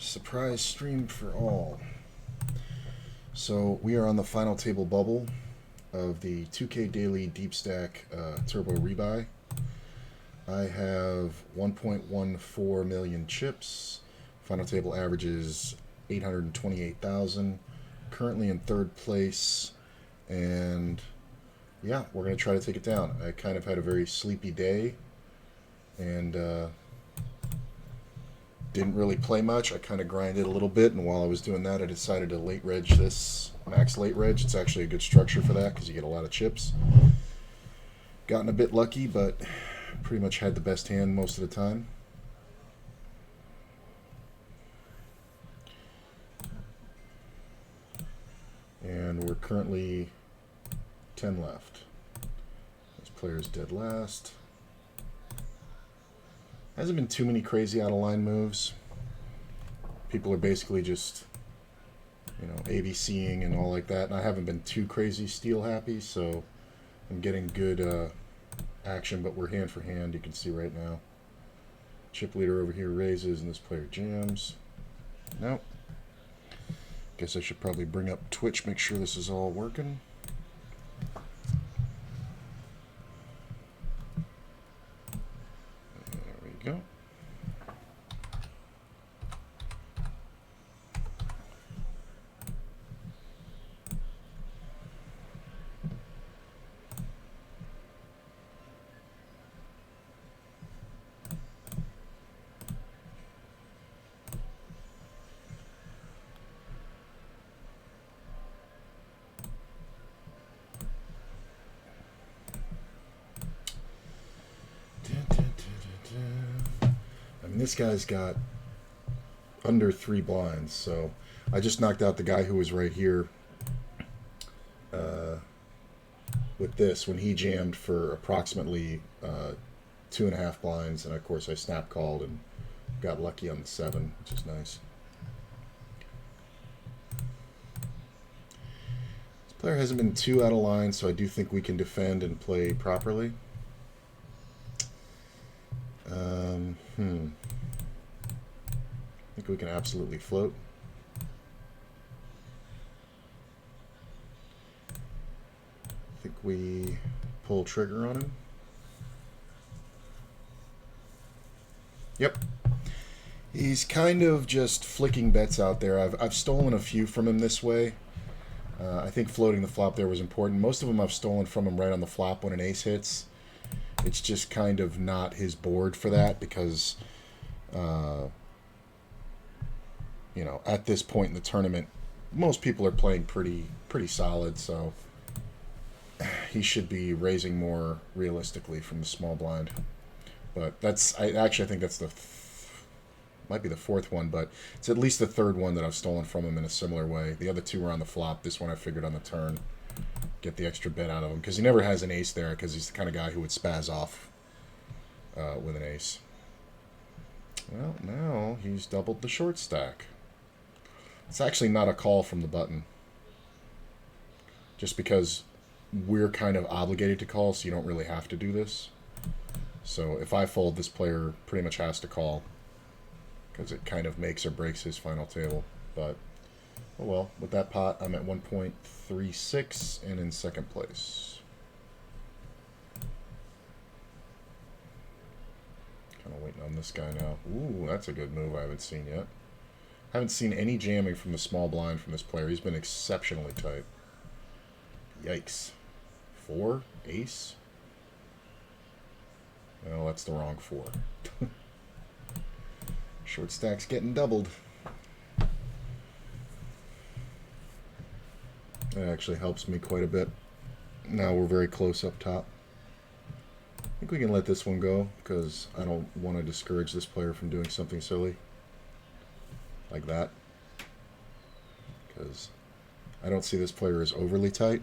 Surprise stream for all. So we are on the final table bubble of the 2K Daily Deep Stack Turbo Rebuy. I have 1.14 million chips. Final table average is 828,000. Currently in third place, and yeah, we're going to try to take it down. I kind of had a very sleepy day, and didn't really play much. I kind of grinded a little bit, and while I was doing that, I decided to late reg this max late reg. It's actually a good structure for that because you get a lot of chips. Gotten a bit lucky, but pretty much had the best hand most of the time. And we're currently 10 left. This player's dead last. Hasn't been too many crazy out of line moves. People are basically just, ABCing and all like that. And I haven't been too crazy steel happy, so I'm getting good action, but we're hand for hand, you can see right now. Chip leader over here raises and this player jams. Nope. Guess I should probably bring up Twitch, make sure this is all working. There we go. This guy's got under 3 blinds, so I just knocked out the guy who was right here with this when he jammed for approximately 2.5 blinds, and of course I snap called and got lucky on the 7, which is nice. This player hasn't been too out of line, so I do think we can defend and play properly. I think we can absolutely float. I think we pull trigger on him. Yep. He's kind of just flicking bets out there. I've stolen a few from him this way. I think floating the flop there was important. Most of them I've stolen from him right on the flop when an ace hits. It's just kind of not his board for that because, at this point in the tournament, most people are playing pretty solid, so he should be raising more realistically from the small blind. But I think that's might be the 4th one, but it's at least the 3rd one that I've stolen from him in a similar way. The other 2 were on the flop. This one I figured on the turn. Get the extra bet out of him because he never has an ace there because he's the kind of guy who would spaz off with an ace. Well, now he's doubled the short stack. It's actually not a call from the button. Just because we're kind of obligated to call, so you don't really have to do this. So if I fold, this player pretty much has to call because it kind of makes or breaks his final table. But oh well, with that pot, I'm at 1.36 and in 2nd place. Kind of waiting on this guy now. Ooh, that's a good move I haven't seen yet. Haven't seen any jamming from the small blind from this player. He's been exceptionally tight. Yikes. 4? Ace? No, that's the wrong 4. Short stack's getting doubled. That actually helps me quite a bit. Now we're very close up top. I think we can let this one go because I don't want to discourage this player from doing something silly like that, because I don't see this player as overly tight.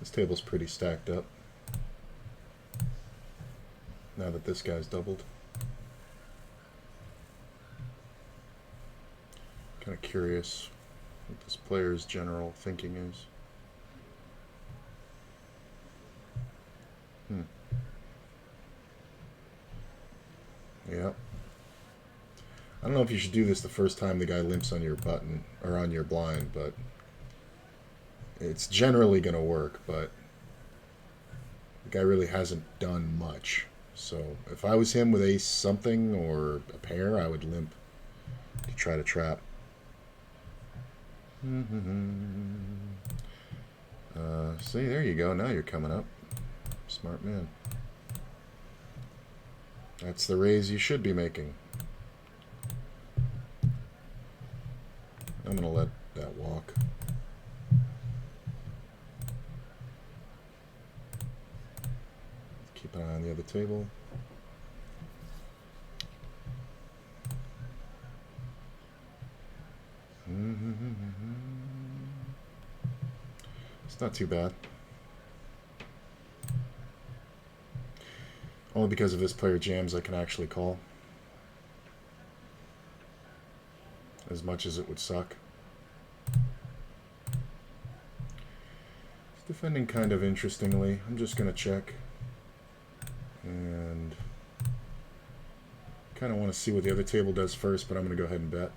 This table's pretty stacked up now that this guy's doubled. Kind of curious what this player's general thinking is. Yep. I don't know if you should do this the first time the guy limps on your button or on your blind, but it's generally going to work, but the guy really hasn't done much. So if I was him with ace something or a pair, I would limp to try to trap. See, there you go. Now you're coming up. Smart man. That's the raise you should be making. I'm going to let that walk. Keep an eye on the other table. It's not too bad. Only because if this player jams, I can actually call. As much as it would suck. It's defending kind of interestingly. I'm just going to check. And kind of want to see what the other table does first, but I'm going to go ahead and bet.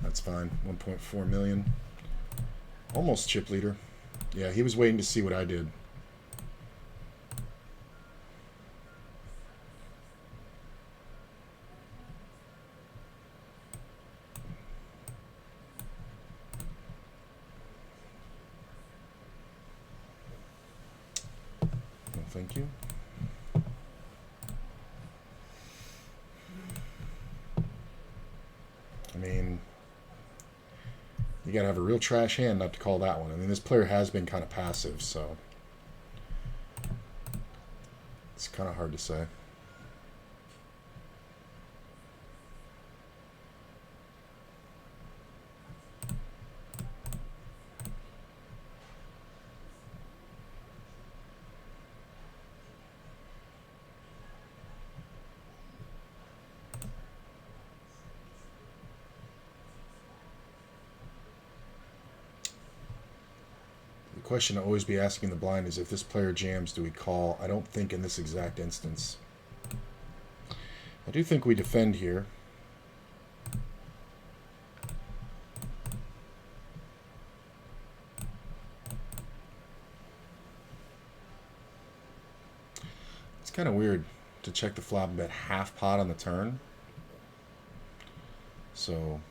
That's fine. 1.4 million. Almost chip leader. Yeah, he was waiting to see what I did. Well, thank you. I mean, you gotta have a real trash hand not to call that one. I mean, this player has been kind of passive, so it's kind of hard to say. The question to always be asking the blind is if this player jams, do we call? I don't think in this exact instance. I do think we defend here. It's kind of weird to check the flop and bet half pot on the turn. So,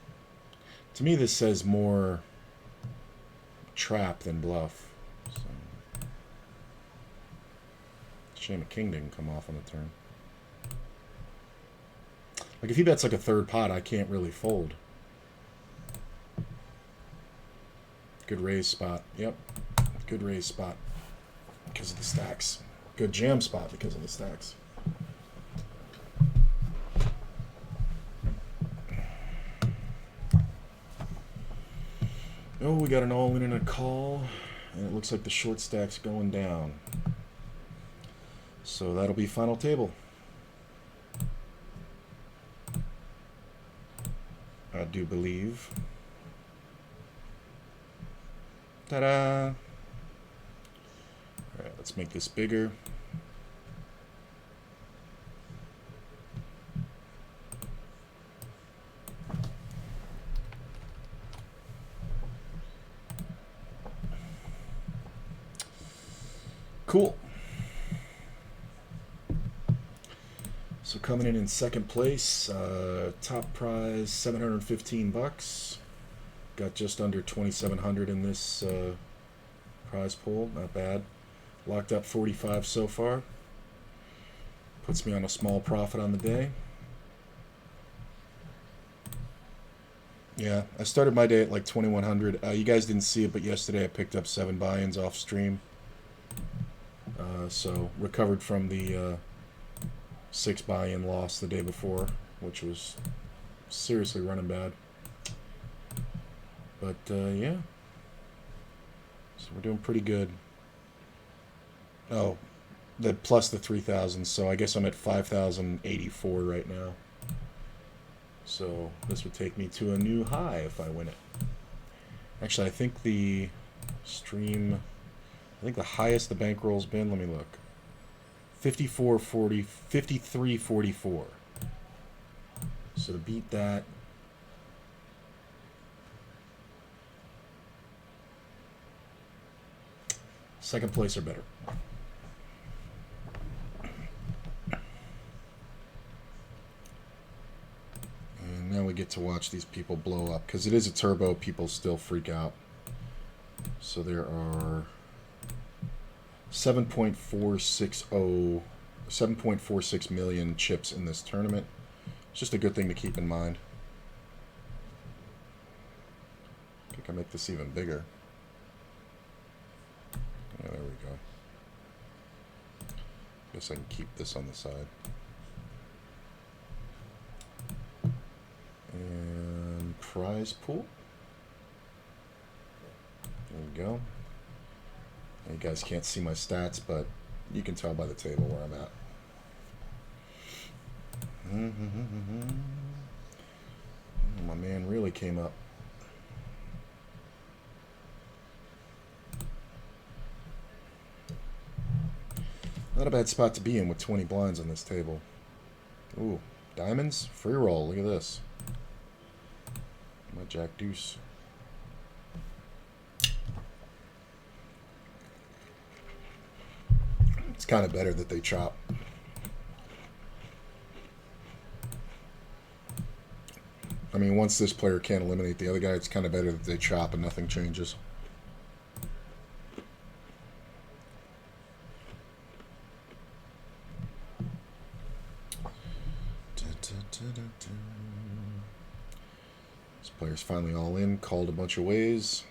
to me, this says more trap than bluff. So, shame a king didn't come off on the turn. Like if he bets like a third pot, I can't really fold. Good raise spot. Yep. Good raise spot because of the stacks. Good jam spot because of the stacks. Oh, we got an all-in and a call, and it looks like the short stack's going down. So that'll be final table. I do believe. Ta-da! All right, let's make this bigger. Cool. So coming in second place, top prize $715. Got just under 2,700 in this prize pool. Not bad. Locked up 45 so far. Puts me on a small profit on the day. Yeah, I started my day at like 2,100. You guys didn't see it, but yesterday I picked up 7 buy-ins off stream. So recovered from the 6 buy-in loss the day before, which was seriously running bad. But yeah, so we're doing pretty good. Oh, plus the 3,000, so I guess I'm at 5,084 right now. So this would take me to a new high if I win it. Actually, I think the stream, I think the highest the bankroll's been, let me look. 54.40, 53.44. So to beat that, second place or better. And now we get to watch these people blow up. Because it is a turbo, people still freak out. So there are 7.46 million chips in this tournament. It's just a good thing to keep in mind. I think I make this even bigger. Yeah, there we go. Guess I can keep this on the side. And prize pool. There we go. You guys can't see my stats, but you can tell by the table where I'm at. My man really came up. Not a bad spot to be in with 20 blinds on this table. Ooh, diamonds? Free roll. Look at this. My jack deuce. It's kind of better that they chop. I mean, once this player can't eliminate the other guy, it's kind of better that they chop and nothing changes. This player's finally all in, called a bunch of ways.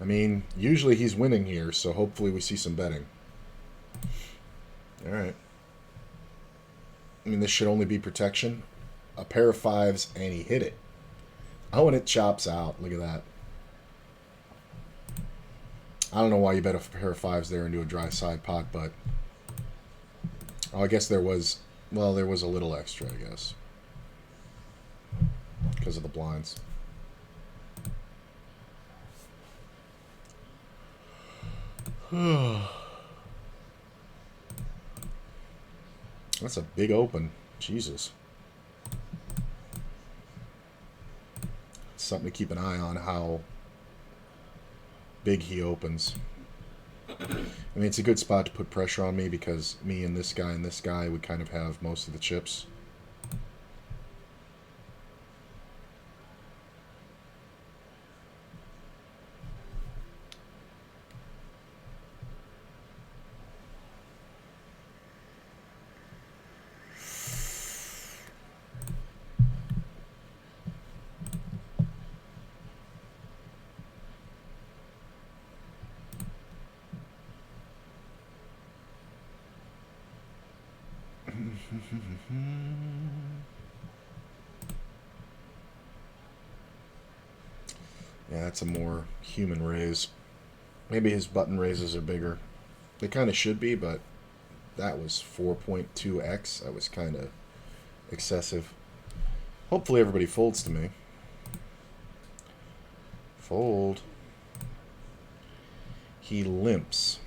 I mean, usually he's winning here, so hopefully we see some betting. Alright. I mean, this should only be protection. A pair of fives, and he hit it. Oh, and it chops out. Look at that. I don't know why you bet a pair of fives there into a dry side pot, but... Oh, I guess there was... Well, there was a little extra, I guess. Because of the blinds. That's a big open. Jesus. Something to keep an eye on how big he opens. I mean, it's a good spot to put pressure on me because me and this guy would kind of have most of the chips. Yeah, that's a more human raise. Maybe his button raises are bigger. They kind of should be, but that was 4.2x. That was kind of excessive. Hopefully everybody folds to me. Fold. He limps.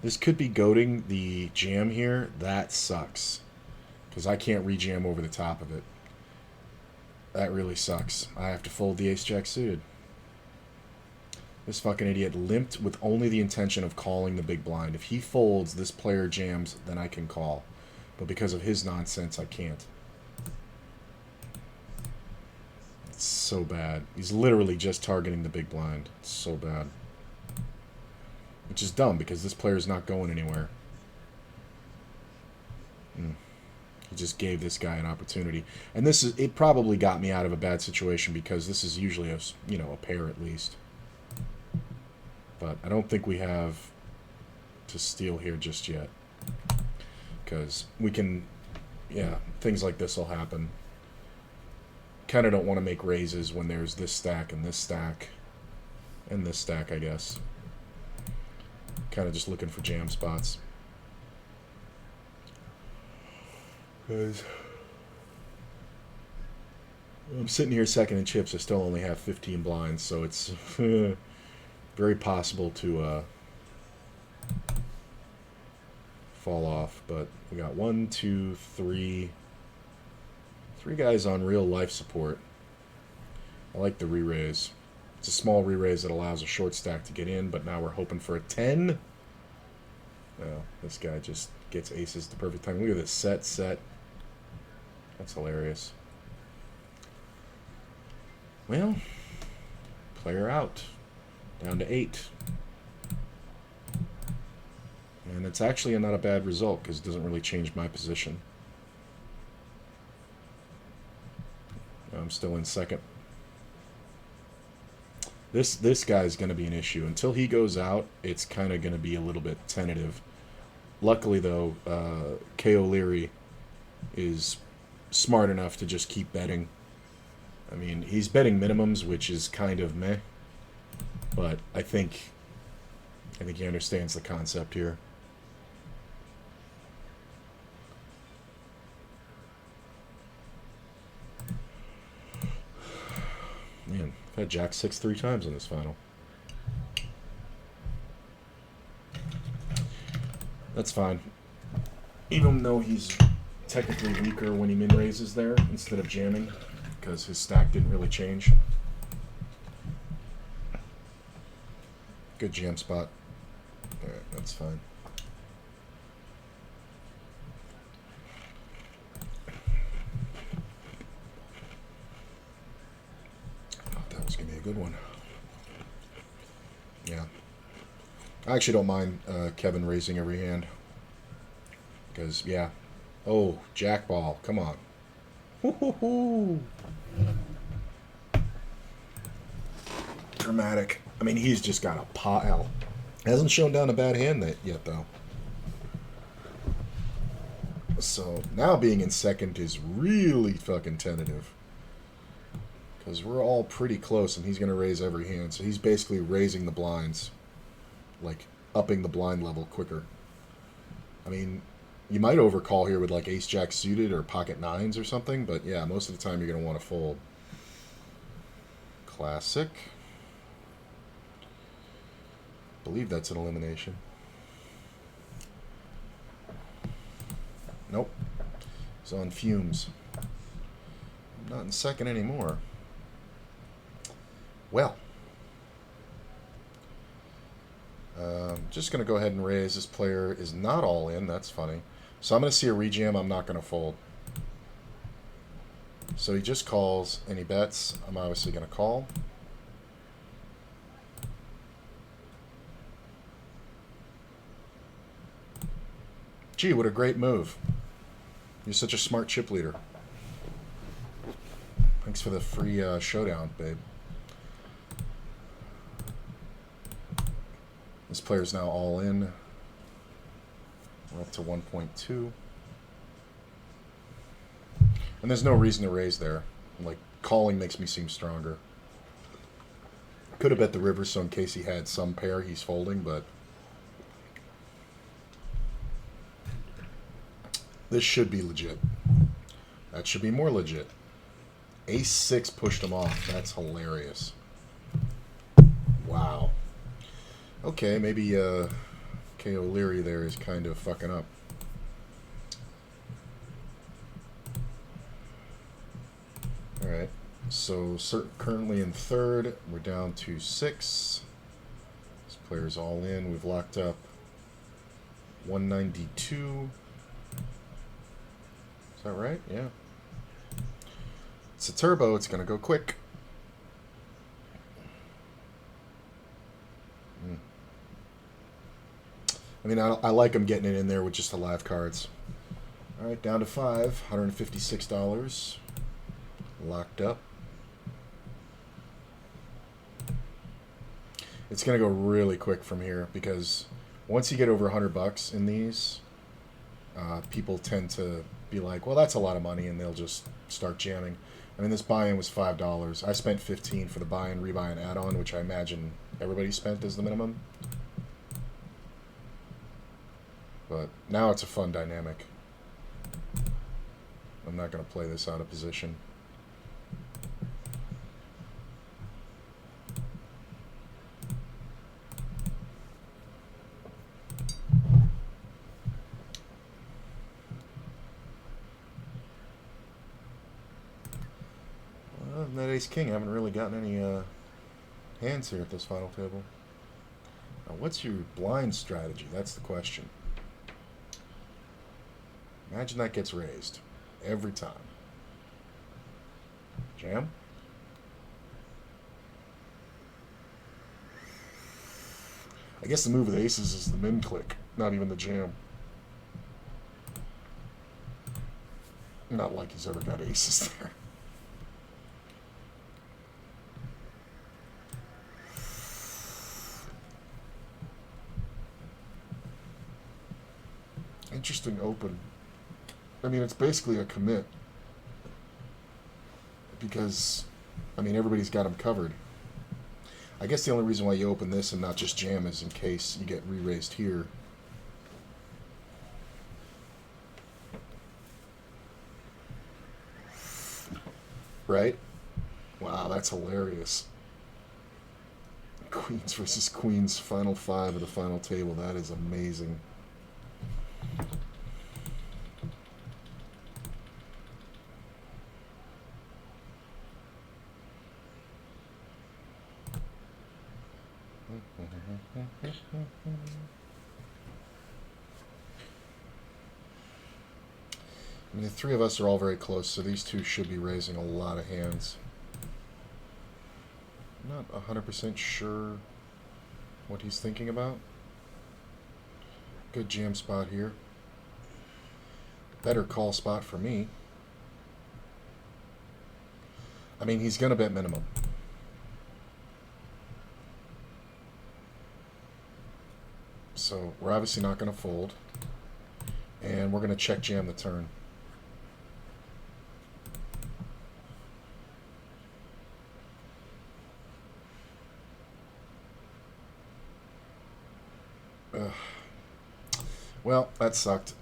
This could be goating the jam here. That sucks. Because I can't rejam over the top of it. That really sucks. I have to fold the ace-jack suited. This fucking idiot limped with only the intention of calling the big blind. If he folds, this player jams, then I can call. But because of his nonsense, I can't. It's so bad. He's literally just targeting the big blind. It's so bad. Which is dumb, because this player's not going anywhere. He just gave this guy an opportunity. And it probably got me out of a bad situation, because this is usually a pair at least. But I don't think we have to steal here just yet. Because we can, things like this will happen. Kind of don't want to make raises when there's this stack and this stack. And this stack, I guess. Kind of just looking for jam spots. Because I'm sitting here second in chips. I still only have 15 blinds, so it's very possible to fall off. But we got one, two, three guys on real life support. I like the re-raise. It's a small re-raise that allows a short stack to get in, but now we're hoping for a 10. Oh, this guy just gets aces at the perfect time. Look at this set. That's hilarious. Well, player out. Down to 8. And it's actually not a bad result because it doesn't really change my position. I'm still in second. This guy's going to be an issue. Until he goes out, it's kind of going to be a little bit tentative. Luckily, though, K. O'Leary is smart enough to just keep betting. I mean, he's betting minimums, which is kind of meh. But I think he understands the concept here. Man, I've had Jack 6 3 times in this final. That's fine. Even though he's technically weaker when he min raises there instead of jamming, because his stack didn't really change. Good jam spot. Alright, that's fine. That was going to be a good one. Yeah. I actually don't mind Kevin raising every hand. Because, yeah. Oh, jackball. Come on. Woo-hoo-hoo. Dramatic. I mean, he's just got a pile. Hasn't shown down a bad hand yet, though. So, now being in second is really fucking tentative. Because we're all pretty close, and he's going to raise every hand. So he's basically raising the blinds. Like, upping the blind level quicker. I mean, you might overcall here with, like, ace-jack suited or pocket nines or something. But, yeah, most of the time you're going to want to fold. Classic. I believe that's an elimination. Nope. He's on fumes. I'm not in second anymore. Well. Just going to go ahead and raise. This player is not all in. That's funny. So I'm going to see a rejam. I'm not going to fold. So he just calls and he bets. I'm obviously going to call. Gee, what a great move. You're such a smart chip leader. Thanks for the free showdown, babe. This player's now all in. We're up to 1.2. And there's no reason to raise there. Like, calling makes me seem stronger. Could have bet the river, so in case he had some pair he's folding, but this should be legit. That should be more legit. Ace-6 pushed him off. That's hilarious. Wow. Okay, maybe K. O'Leary there is kind of fucking up. Alright, so currently in third. We're down to 6. This player's all in. We've locked up 192. Is that right? Yeah. It's a turbo. It's going to go quick. I mean, I like him getting it in there with just the live cards. All right, down to 5, $156. Locked up. It's going to go really quick from here because once you get over $100 in these, people tend to be like, well, that's a lot of money, and they'll just start jamming. I mean, this buy-in was $5. I spent $15 for the buy-in, rebuy, and add-on, which I imagine everybody spent as the minimum. But now it's a fun dynamic. I'm not going to play this out of position. Other than that ace-king, I haven't really gotten any hands here at this final table. Now, what's your blind strategy? That's the question. Imagine that gets raised every time. Jam? I guess the move with aces is the min click, not even the jam. Not like he's ever got aces there. Interesting open. I mean, it's basically a commit. Because, I mean, everybody's got him covered. I guess the only reason why you open this and not just jam is in case you get re-raised here. Right? Wow, that's hilarious. Queens versus queens, final five of the final table. That is amazing. I mean, the three of us are all very close, so these two should be raising a lot of hands. I'm not 100% sure what he's thinking about. Good jam spot here. Better call spot for me. I mean, he's going to bet minimum. So we're obviously not going to fold. And we're going to check jam the turn. Well, that sucked.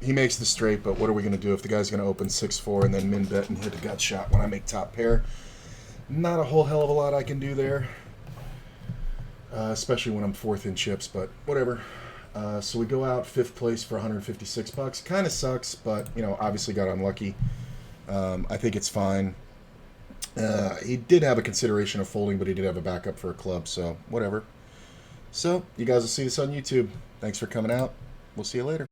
He makes the straight, but what are we going to do if the guy's going to open 6-4 and then min bet and hit a gut shot when I make top pair? Not a whole hell of a lot I can do there, especially when I'm fourth in chips, but whatever. So we go out fifth place for $156. Kind of sucks, but, you know, obviously got unlucky. I think it's fine. He did have a consideration of folding, but he did have a backup for a club, so whatever. So, you guys will see this on YouTube. Thanks for coming out. We'll see you later.